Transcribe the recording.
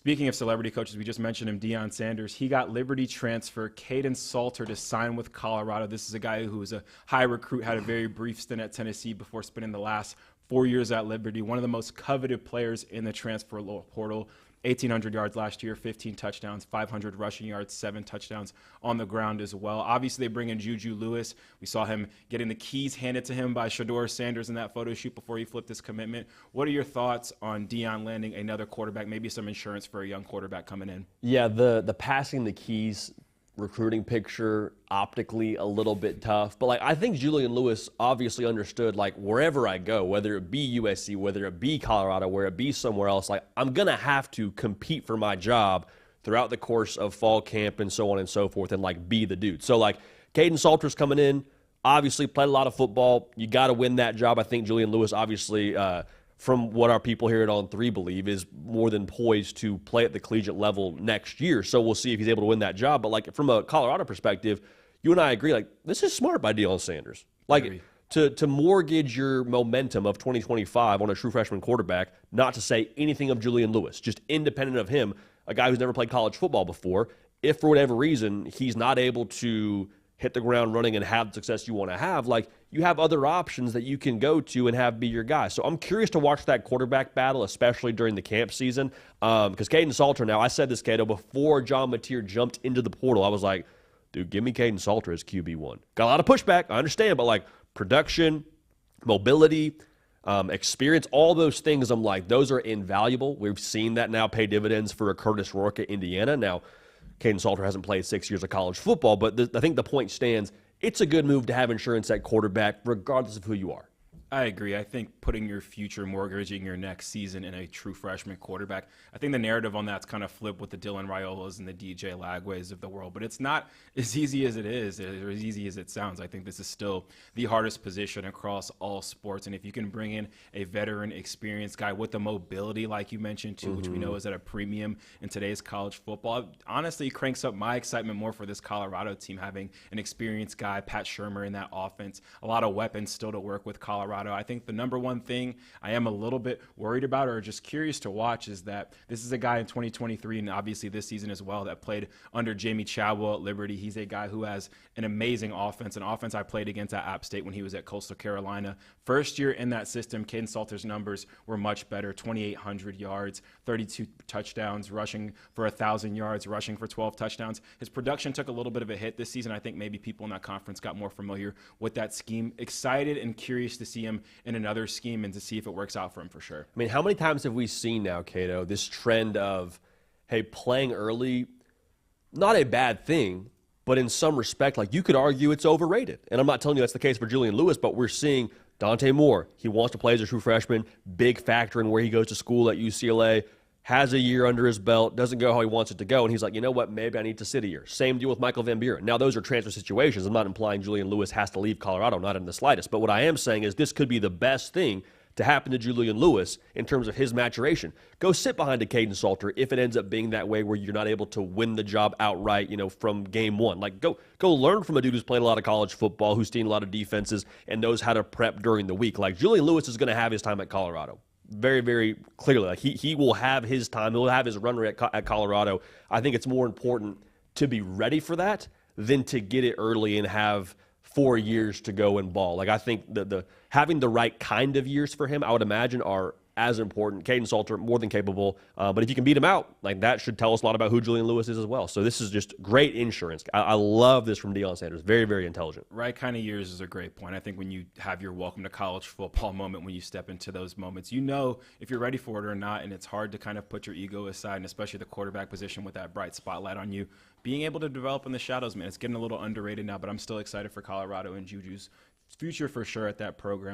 Speaking of celebrity coaches, we just mentioned him, Deion Sanders. He got Liberty transfer Kaidon Salter to sign with Colorado. This is a guy who was a high recruit, had a very brief stint at Tennessee before spending the last 4 years at Liberty. One of the most coveted players in the transfer portal. 1,800 yards last year, 15 touchdowns, 500 rushing yards, 7 touchdowns on the ground as well. Obviously, they bring in Juju Lewis. We saw him getting the keys handed to him by Kaidon Sanders in that photo shoot before he flipped his commitment. What are your thoughts on Deion landing another quarterback, maybe some insurance for a young quarterback coming in? Yeah, the passing the keys recruiting picture optically a little bit tough, but I think Julian Lewis obviously understood wherever I go, whether it be USC, whether it be Colorado, where it be somewhere else, I'm gonna have to compete for my job throughout the course of fall camp and so on and so forth, and be the dude. So Kaidon Salter's coming in, obviously played a lot of football. You got to win that job. I think Julian Lewis obviously from what our people here at On 3 believe, is more than poised to play at the collegiate level next year. So we'll see if he's able to win that job. But from a Colorado perspective, you and I agree, this is smart by Deion Sanders. To mortgage your momentum of 2025 on a true freshman quarterback, not to say anything of Julian Lewis, just independent of him, a guy who's never played college football before. If for whatever reason he's not able to hit the ground running and have the success you want to have, you have other options that you can go to and have be your guy. So I'm curious to watch that quarterback battle, especially during the camp season. Because Kaidon Salter now, I said this, Kato, before John Mateer jumped into the portal, I was like, dude, give me Kaidon Salter as QB1. Got a lot of pushback, I understand, but production, mobility, experience, all those things, I'm like, those are invaluable. We've seen that now pay dividends for a Curtis Rourke at Indiana. Now, Kaidon Salter hasn't played 6 years of college football, but I think the point stands. It's a good move to have insurance at quarterback, regardless of who you are. I agree. I think putting your future, mortgaging your next season in a true freshman quarterback, I think the narrative on that's kind of flipped with the Dylan Raiolas and the DJ Lagways of the world. But it's not as easy as it is, or as easy as it sounds. I think this is still the hardest position across all sports. And if you can bring in a veteran, experienced guy with the mobility, like you mentioned, too, which we know is at a premium in today's college football, honestly cranks up my excitement more for this Colorado team, having an experienced guy, Pat Shurmur, in that offense. A lot of weapons still to work with Colorado. I think the number one thing I am a little bit worried about, or just curious to watch, is that this is a guy in 2023 and obviously this season as well that played under Jamie Chadwell at Liberty. He's a guy who has an amazing offense, an offense I played against at App State when he was at Coastal Carolina. First year in that system, Kaidon Salter's numbers were much better: 2,800 yards, 32 touchdowns, rushing for 1,000 yards, rushing for 12 touchdowns. His production took a little bit of a hit this season. I think maybe people in that conference got more familiar with that scheme. Excited and curious to see him in another scheme and to see if it works out for him for sure. I mean, how many times have we seen now, Cato, this trend of, hey, playing early, not a bad thing, but in some respect, you could argue it's overrated. And I'm not telling you that's the case for Julian Lewis, but we're seeing Dante Moore. He wants to play as a true freshman, big factor in where he goes to school at UCLA, has a year under his belt, doesn't go how he wants it to go, and he's like, you know what, maybe I need to sit a year. Same deal with Michael Van Buren. Now, those are transfer situations. I'm not implying Julian Lewis has to leave Colorado, not in the slightest. But what I am saying is this could be the best thing to happen to Julian Lewis in terms of his maturation. Go sit behind a Kaidon Salter if it ends up being that way where you're not able to win the job outright, from game one. Go learn from a dude who's played a lot of college football, who's seen a lot of defenses, and knows how to prep during the week. Julian Lewis is going to have his time at Colorado. Very, very clearly. He will have his time. He'll have his run rate at Colorado. I think it's more important to be ready for that than to get it early and have 4 years to go and ball. I think the having the right kind of years for him, I would imagine, are as important. Kaidon Salter, more than capable. But if you can beat him out, that should tell us a lot about who Julian Lewis is as well. So this is just great insurance. I love this from Deion Sanders. Very, very intelligent. Right kind of years is a great point. I think when you have your welcome to college football moment, when you step into those moments, if you're ready for it or not, and it's hard to kind of put your ego aside, and especially the quarterback position with that bright spotlight on you. Being able to develop in the shadows, man, it's getting a little underrated now, but I'm still excited for Colorado and Juju's future for sure at that program.